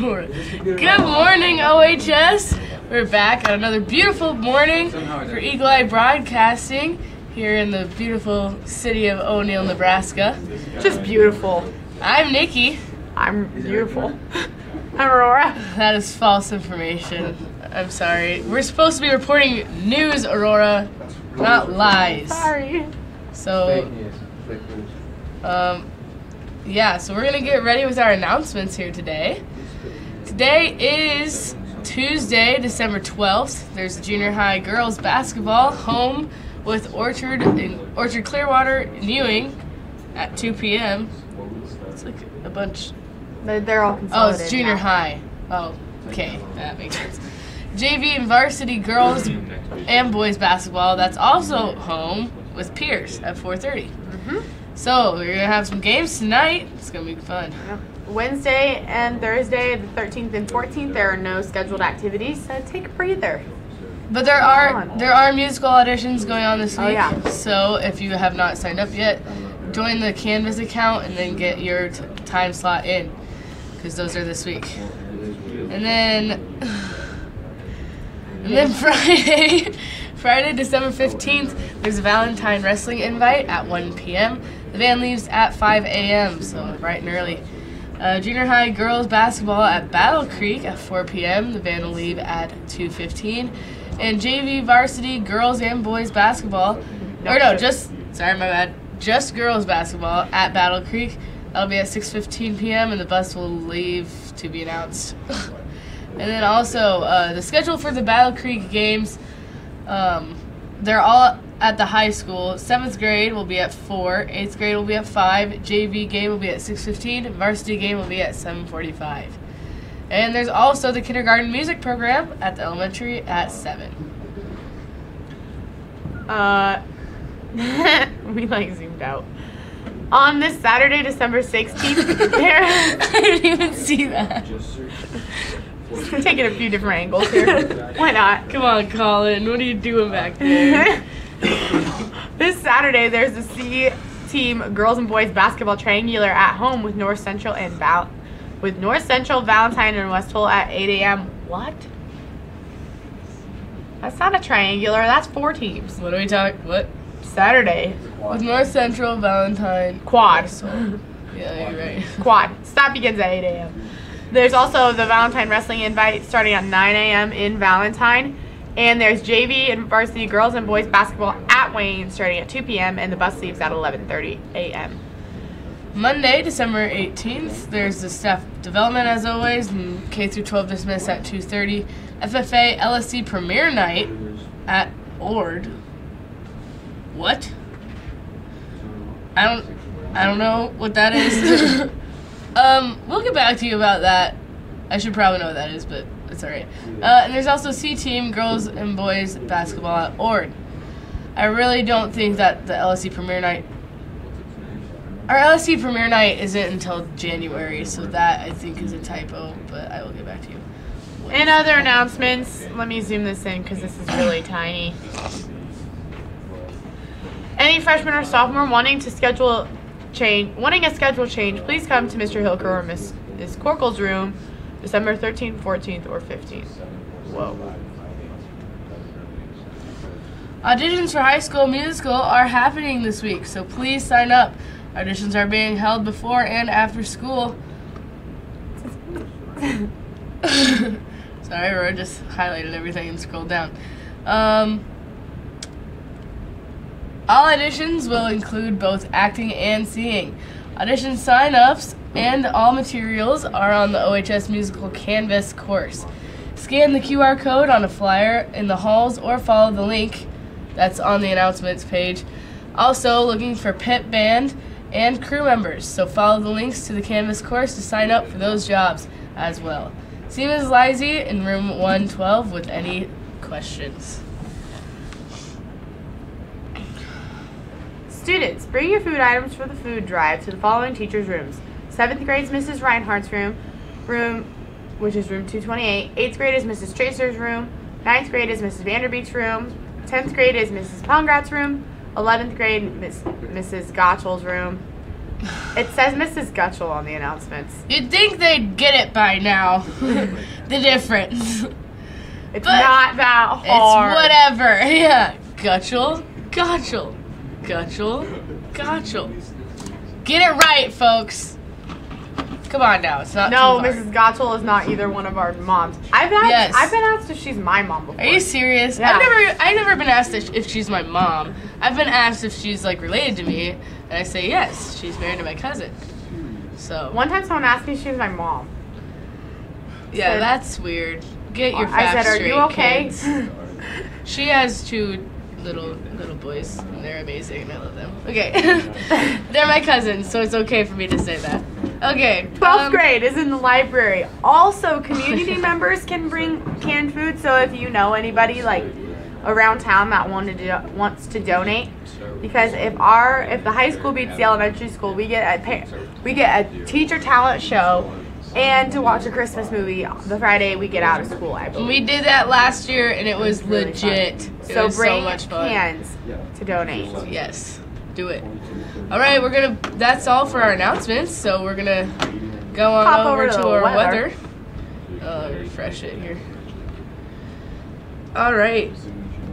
Good morning, OHS. We're back on another beautiful morning for Eagle Eye Broadcasting here in the beautiful city of O'Neill, Nebraska. Just beautiful. I'm Nikki. I'm beautiful. I'm Aurora. That is false information. I'm sorry. We're supposed to be reporting news, Aurora, not lies. Sorry. So, yeah, so we're going to get ready with our announcements here today. Today is Tuesday, December 12th. There's junior high girls basketball home with Orchard Clearwater in Ewing at 2 p.m. It's like a bunch. They're all Oh, consolidated. it's junior now. high. Oh, okay, that makes sense. JV and varsity girls and boys basketball, that's also home with Pierce at 4:30. So we're going to have some games tonight. It's going to be fun. Yep. Wednesday and Thursday, the 13th and 14th, there are no scheduled activities, so take a breather. But there are musical auditions going on this week. Oh, yeah. So if you have not signed up yet, join the Canvas account and then get your time slot in, because those are this week. And then Friday, December 15th, there's a Valentine Wrestling invite at 1 p.m. The van leaves at 5 a.m., so bright and early. Junior high girls basketball at Battle Creek at 4 p.m. The van will leave at 2:15. And JV varsity girls and boys basketball, just girls basketball at Battle Creek. That'll be at 6:15 p.m. and the bus will leave to be announced. And then also the schedule for the Battle Creek games. They're all at the high school. 7th grade will be at 4, 8th grade will be at 5, JV game will be at 6:15, varsity game will be at 7:45. And there's also the kindergarten music program at the elementary at 7. We zoomed out. On this Saturday, December 16th, there I didn't even see that. taking a few different angles here. Why not? Come on, Colin. What are you doing back there? This Saturday, there's the C team girls and boys basketball triangular at home with North Central, Valentine, and West Hull at 8 a.m. What? That's not a triangular. That's 4 teams. What are we talking? What? Saturday. With North Central, Valentine. Quad. Yeah, you're right. Quad. Stop begins at 8 a.m. There's also the Valentine Wrestling invite starting at 9 a.m. in Valentine. And there's JV and varsity girls and boys basketball at Wayne starting at 2 p.m. and the bus leaves at 11:30 a.m. Monday, December 18th, there's the staff development as always, and K through 12 dismiss at 2:30. FFA LSC premiere night at Ord. What? I don't know what that is. We'll get back to you about that. I should probably know what that is, but it's alright. And there's also C team girls and boys basketball at Ord. I really don't think that the LSC premiere night. Our LSC premiere night isn't until January, so that I think is a typo, but I will get back to you. And other announcements, let me zoom this in because this is really tiny. Any freshman or sophomore wanting a schedule change, please come to Mr. Hilker or Ms. Corkel's room December 13th, 14th, or 15th. Whoa. Auditions for High School Musical are happening this week, so please sign up. Auditions are being held before and after school. Sorry, Aurora just highlighted everything and scrolled down. All auditions will include both acting and singing. Audition sign-ups and all materials are on the OHS Musical Canvas course. Scan the QR code on a flyer in the halls or follow the link that's on the announcements page. Also looking for pit band and crew members, so follow the links to the Canvas course to sign up for those jobs as well. See Ms. Lizzie in room 112 with any questions. Students, bring your food items for the food drive to the following teachers' rooms. 7th grade's Mrs. Reinhardt's room, which is room 228. 8th grade is Mrs. Tracer's room. 9th grade is Mrs. Vanderbeek's room. 10th grade is Mrs. Pongrat's room. 11th grade, Mrs. Gottschall's room. It says Mrs. Gutschel on the announcements. You'd think they'd get it by now. The difference. It's not that hard. It's whatever. Yeah. Gutschel. Get it right, folks. Come on now. It's not No, too hard. Mrs. Gotchel is not either one of our moms. I've been asked if she's my mom before. Are you serious? Yeah. I've never been asked if she's my mom. I've been asked if she's like related to me, and I say yes. She's married to my cousin. So one time someone asked me if she was my mom. yeah, said- that's weird. Get your I facts said, "Are straight, you okay?" kids. She has 2 little boys, and they're amazing, and I love them. Okay, they're my cousins, so it's okay for me to say that. Okay, 12th grade is in the library. Also, community members can bring canned food. So if you know anybody like around town that wants to donate, because if the high school beats the elementary school, we get a teacher talent show and to watch a Christmas movie the Friday we get out of school. I believe. We did that last year, and it was really legit. fun. It So was bring so much fun. cans to donate. Yes, do it. All right, that's all for our announcements. So we're gonna go on Hop over over to to the our weather. weather. Refresh it here. All right.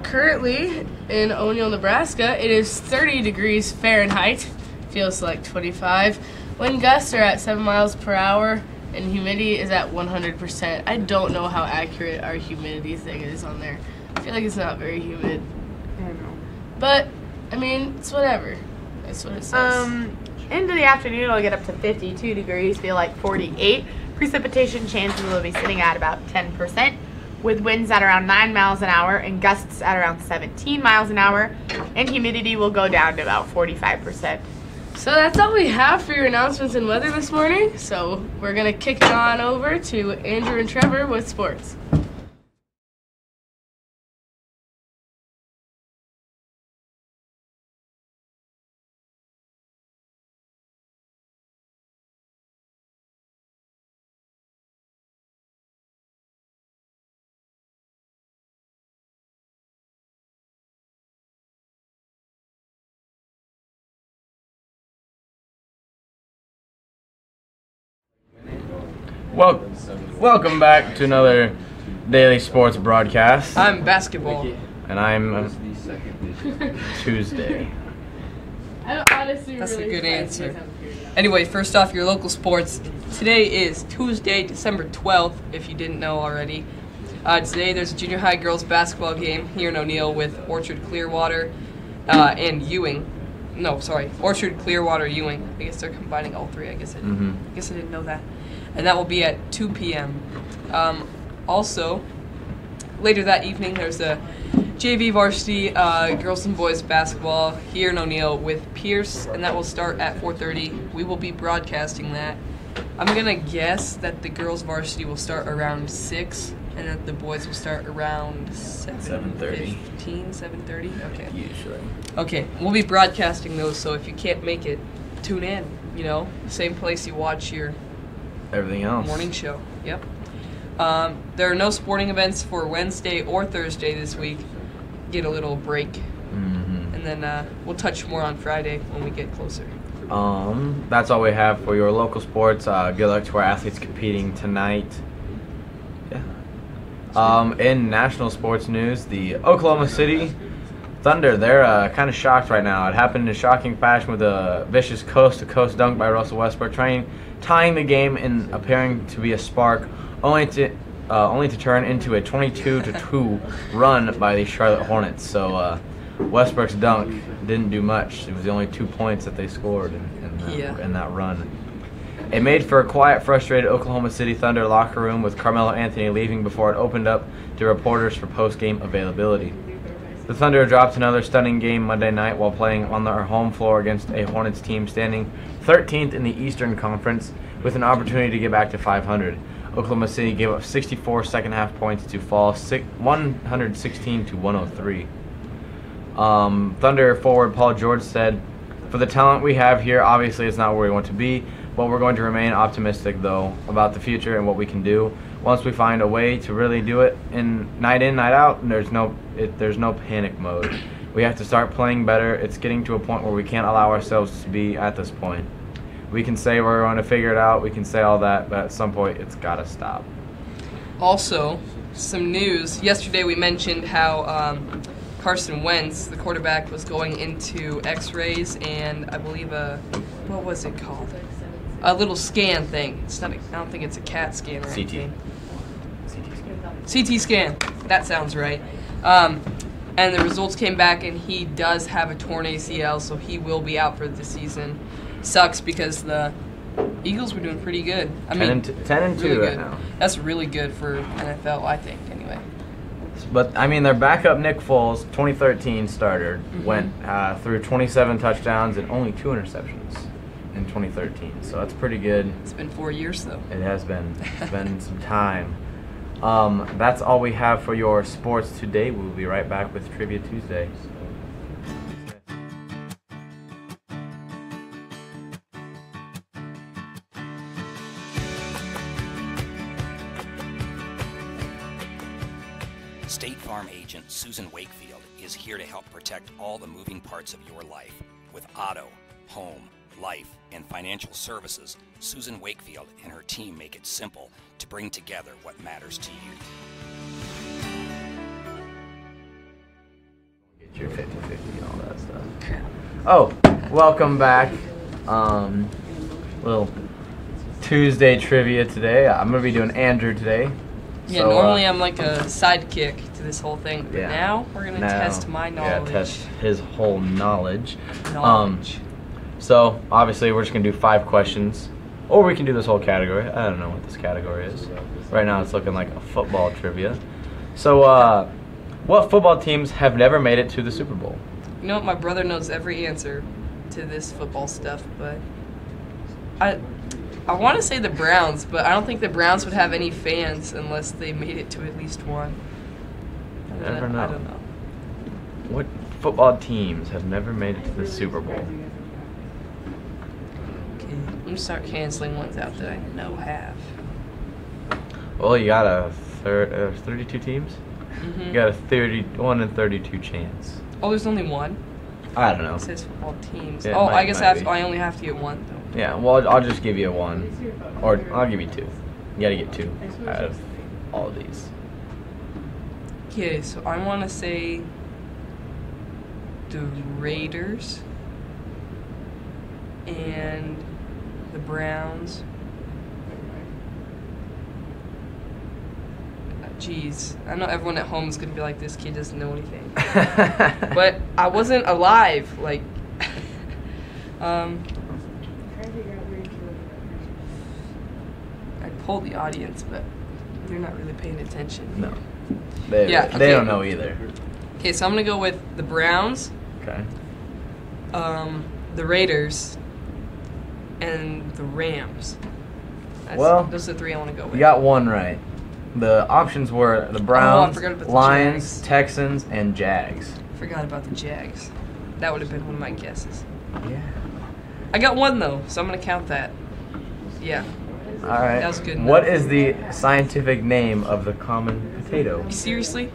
Currently in O'Neill, Nebraska, it is 30 degrees Fahrenheit. Feels like 25. Wind gusts are at 7 miles per hour, and humidity is at 100%. I don't know how accurate our humidity thing is on there. I feel like it's not very humid. I don't know. But, I mean, it's whatever. That's what it says. Into the afternoon, it'll get up to 52 degrees, feel like 48. Precipitation chances will be sitting at about 10%, with winds at around 9 miles an hour and gusts at around 17 miles an hour, and humidity will go down to about 45%. So that's all we have for your announcements and weather this morning. So we're going to kick it on over to Andrew and Trevor with sports. Well, welcome back to another daily sports broadcast. I'm basketball. And I'm Tuesday. I honestly That's a really good surprised you answer. guys haven't figured it out. Anyway, first off, your local sports. Today is Tuesday, December 12th, if you didn't know already. Today there's a junior high girls basketball game here in O'Neill with Orchard Clearwater and Ewing. No, sorry, Orchard Clearwater Ewing. I guess they're combining all three. I guess I didn't know that. And that will be at 2 p.m. Also, later that evening, there's a JV varsity girls and boys basketball here in O'Neill with Pierce, and that will start at 4:30. We will be broadcasting that. I'm gonna guess that the girls varsity will start around 6, and that the boys will start around 7:30. 7:30. Okay. Usually. Okay, we'll be broadcasting those, so if you can't make it, tune in. You know, same place you watch your Everything else. morning show. Yep. There are no sporting events for Wednesday or Thursday this week. Get a little break, and then we'll touch more on Friday when we get closer. That's all we have for your local sports. Good luck to our athletes competing tonight. Yeah. In national sports news, the Oklahoma City Thunder, they're kind of shocked right now. It happened in shocking fashion with a vicious coast-to-coast dunk by Russell Westbrook, tying the game and appearing to be a spark, only to turn into a 22-2 run by the Charlotte Hornets. So Westbrook's dunk didn't do much. It was the only 2 points that they scored in that run. It made for a quiet, frustrated Oklahoma City Thunder locker room with Carmelo Anthony leaving before it opened up to reporters for post-game availability. The Thunder dropped another stunning game Monday night while playing on their home floor against a Hornets team standing 13th in the Eastern Conference with an opportunity to get back to 500. Oklahoma City gave up 64 second-half points to fall 116 to 103. Thunder forward Paul George said, "For the talent we have here, obviously it's not where we want to be, but we're going to remain optimistic, though, about the future and what we can do. Once we find a way to really do it in, night out, there's no panic mode. We have to start playing better. It's getting to a point where we can't allow ourselves to be at this point." We can say we're going to figure it out. We can say all that, but at some point, it's got to stop. Also, some news. Yesterday we mentioned how Carson Wentz, the quarterback, was going into X-rays and I believe what was it called? A little scan thing. It's not. I don't think it's a CAT scan or anything. CT scan. That sounds right. And the results came back, and he does have a torn ACL, so he will be out for the season. Sucks because the Eagles were doing pretty good. I mean, 10 and 2 really right good. now. That's really good for NFL, I think. Anyway. But I mean, their backup Nick Foles, 2013 starter, went through 27 touchdowns and only 2 interceptions in 2013. So that's pretty good. It's been 4 years though. It has been. It's been some time. That's all we have for your sports today. We'll be right back with Trivia Tuesday. State Farm agent Susan Wakefield is here to help protect all the moving parts of your life. With auto, home, life, and financial services, Susan Wakefield and her team make it simple to bring together what matters to you. Get your 50-50 and all that stuff. Oh, welcome back. Little Tuesday trivia today. I'm going to be doing Andrew today. Yeah, So, normally I'm like a sidekick to this whole thing, but yeah. now we're going to test my knowledge. Yeah, test his whole knowledge. Knowledge. So, obviously, we're just going to do 5 questions. Or we can do this whole category. I don't know what this category is. Right now, it's looking like a football trivia. So, what football teams have never made it to the Super Bowl? You know what? My brother knows every answer to this football stuff, but I want to say the Browns, but I don't think the Browns would have any fans unless they made it to at least one. Never know. I don't know. What football teams have never made it to the Super Bowl? Okay, I'm going to start canceling ones out that I know have. Well, you got a 32 teams? Mm-hmm. You got a 31 and 32 chance. Oh, there's only one? I don't know. It says football teams. Yeah, it oh, might- I guess might be. I only have to get one, though. Yeah, well, I'll just give you a 1. Or I'll give you 2. You gotta get 2 out of all of these. Okay, so I want to say the Raiders and the Browns. Jeez, I know everyone at home is going to be like, this kid doesn't know anything. But I wasn't alive, like... I polled the audience, but they're not really paying attention. No. They Yeah, they okay. don't know either. Okay, so I'm going to go with the Browns, Okay. the Raiders, and the Rams. Well, those are the 3 I want to go with. You got 1 right. The options were the Browns, forgot about the Lions, Jags. Texans, and Jags. Forgot about the Jags. That would have been one of my guesses. Yeah. I got 1 though, so I'm gonna count that. Yeah. All right. That was good What enough. is the scientific name of the common potato? Seriously?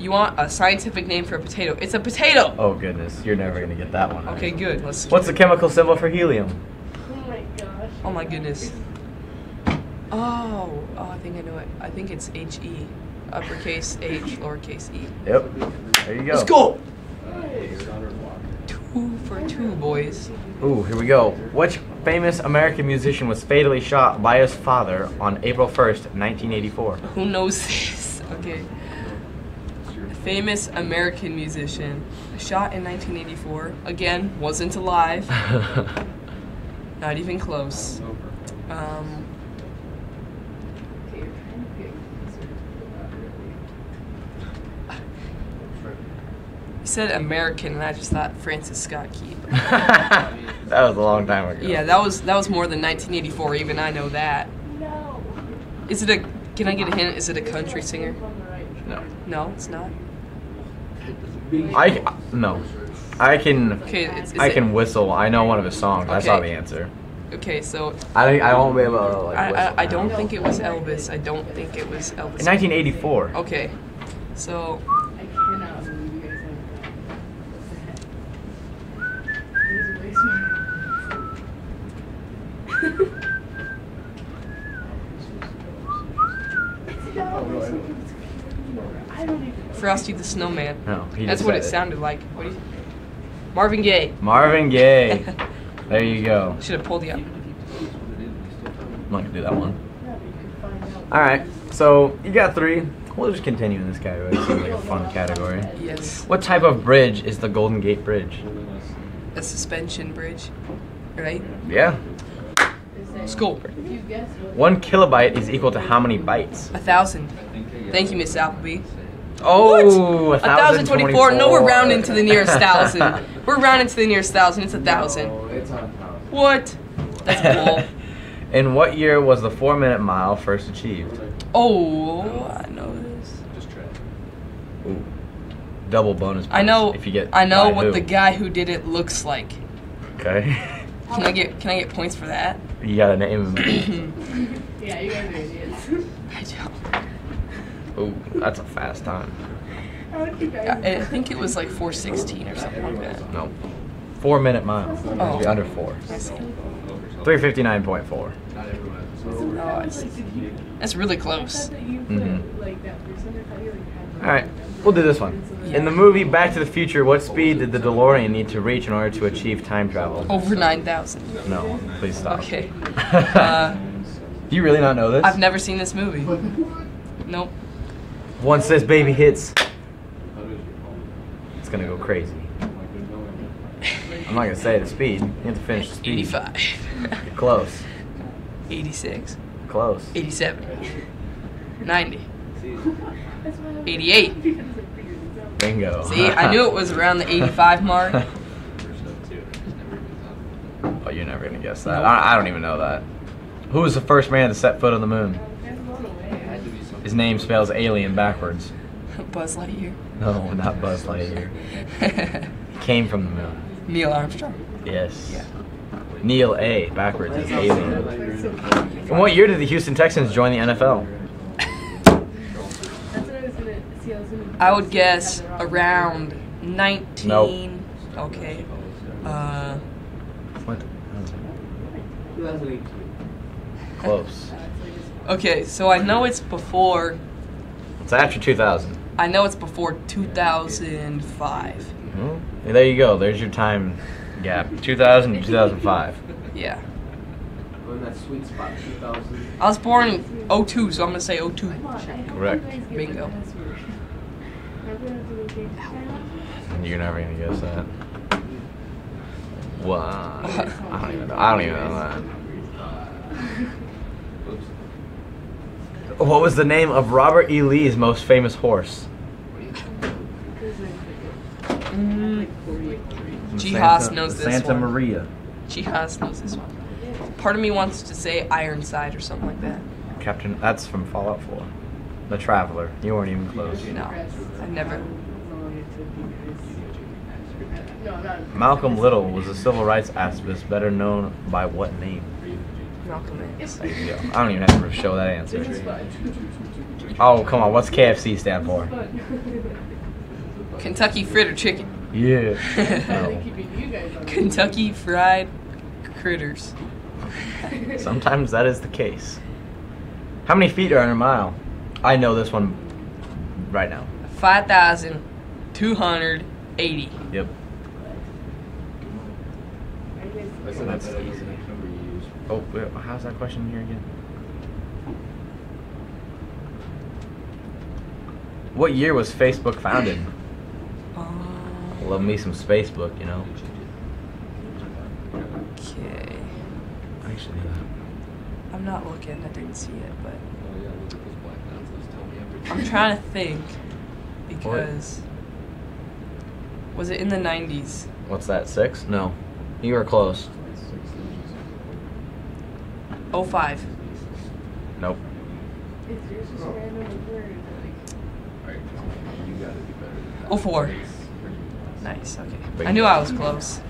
You want a scientific name for a potato? It's a potato. Oh goodness, you're never gonna get that one. right. Okay, good. Let's. What's the chemical symbol for helium? Oh my goodness. Oh, I think I know it. I think it's H-E. Uppercase H, lowercase e. Yep. There you go. Let's go! 2 for 2, boys. Ooh, here we go. Which famous American musician was fatally shot by his father on April 1st, 1984? Who knows this? Okay. A famous American musician. Shot in 1984. Again, wasn't alive. Not even close. You said American, and I just thought Francis Scott Key. That was a long time ago. Yeah, that was more than 1984. Even I know that. No. Is it a? Can I get a hint? Is it a country singer? No. No, it's not. No. I can. Okay, I can whistle. I know one of his songs. I saw the Okay. answer. Okay, so I won't be able to like whistle. I don't think it was Elvis. I don't think it was Elvis. In 1984. Okay, so I cannot believe you guys have that. Frosty the Snowman. No, he That's just what it said sounded like. What do you? Marvin Gaye. Marvin Gaye. There you go. Should have pulled you up. I'm not gonna do that one. All right. So you got 3. We'll just continue in this category. It seems like a fun category. Yes. What type of bridge is the Golden Gate Bridge? A suspension bridge, right? Yeah. School. 1 kilobyte is equal to how many bytes? 1,000. Thank you, Miss Appleby. Oh, 1,024. No, we're rounding to the nearest thousand. We're rounding to the nearest thousand. It's 1,000. What? That's bull. In what year was the 4-minute mile first achieved? Oh, I know this. Ooh. Double bonus points I know. if you get I know by what who. the guy who did it looks like. Okay. Can I get points for that? You gotta name him. Yeah, you guys are idiots. I don't. Ooh, that's a fast time. I think it was like 4:16 or something like that. No. 4-minute mile. Oh. Be under 4. I see. 359.4. Oh, I see. That's really close. Mm-hmm. All right, we'll do this one. In the movie Back to the Future, what speed did the DeLorean need to reach in order to achieve time travel? Over 9,000. No, please stop. Okay. Do you really not know this? I've never seen this movie. Nope. Once this baby hits, it's gonna go crazy. I'm not gonna say the speed. You have to finish the speed. 85. You're close. 86. Close. 87. 90. 88. Bingo. See, I knew it was around the 85 mark. Oh, you're never gonna guess that. I don't even know that. Who was the first man to set foot on the moon? His name spells alien backwards. Buzz Lightyear. No, not Buzz Lightyear. He came from the moon. Neil Armstrong. Yes. Yeah. Neil A. backwards is alien. In what year did the Houston Texans join the NFL? I would guess around 19. Nope. Okay. What? Close. Okay, so I know it's before. It's after 2000. I know it's before 2005. And there you go. There's your time gap. 2000 to 2005. Yeah. In that sweet spot, 2000. I was born in 02, so I'm gonna say 02. Correct. Bingo. You're never gonna guess that. What? I don't even know. I don't even know that. What was the name of Robert E. Lee's most famous horse? Jihas knows this Santa one. Maria. Jihas knows this one. Part of me wants to say Ironside or something like that. Captain, that's from Fallout 4. The Traveler. You weren't even close. No, I never. Malcolm Little was a civil rights activist better known by what name? Malcolm X. There you go. I don't even have to show that answer. Oh, come on. What's KFC stand for? Kentucky Fritter Chicken. Yeah. No. Kentucky Fried Critters. Sometimes that is the case. How many feet are in a mile? I know this one right now. 5,280. Yep. That's easy. Oh, wait, how's that question here again? What year was Facebook founded? Love me some Spacebook, you know. Okay. Actually, I'm not looking. I didn't see it, but I'm trying to think because was it in the 90s? what's that? 6? No, you were close. 05. Nope. You gotta be better than that. 04. Nice. Okay. I knew I was close.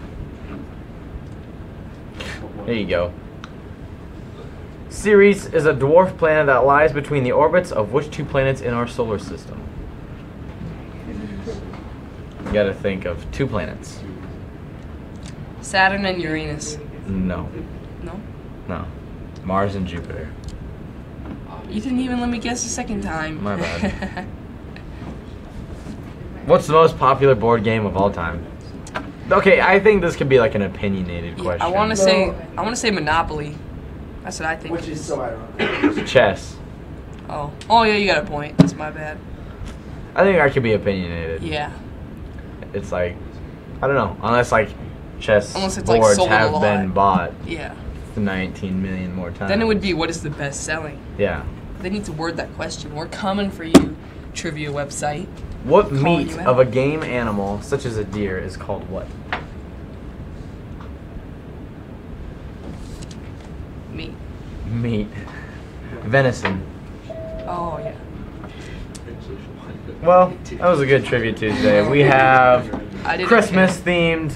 Here you go. Ceres is a dwarf planet that lies between the orbits of which 2 planets in our solar system? You gotta think of 2 planets. Saturn and Uranus. No. No. No. Mars and Jupiter. You didn't even let me guess a second time. My bad. What's the most popular board game of all time? Okay, I think this could be like an opinionated Yeah, question. I want to say Monopoly. That's what I think. Which is so ironic. Chess. Oh yeah, you got a point. That's my bad. I think I could be opinionated. Yeah. It's like, I don't know, unless like chess Unless it's, like, boards sold a have lot. been bought Yeah. 19 million more times. Then it would be what is the best selling? Yeah. They need to word that question. We're coming for you, trivia website. What Calling meat you of out. a game animal, such as a deer, is called what? Me. Meat. Venison. Oh yeah. Well, that was a good trivia Tuesday. We have I did Christmas themed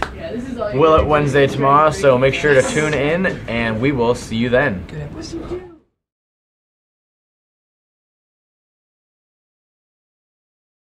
Will It Wednesday tomorrow, so make sure to tune in and we will see you then. Good episode.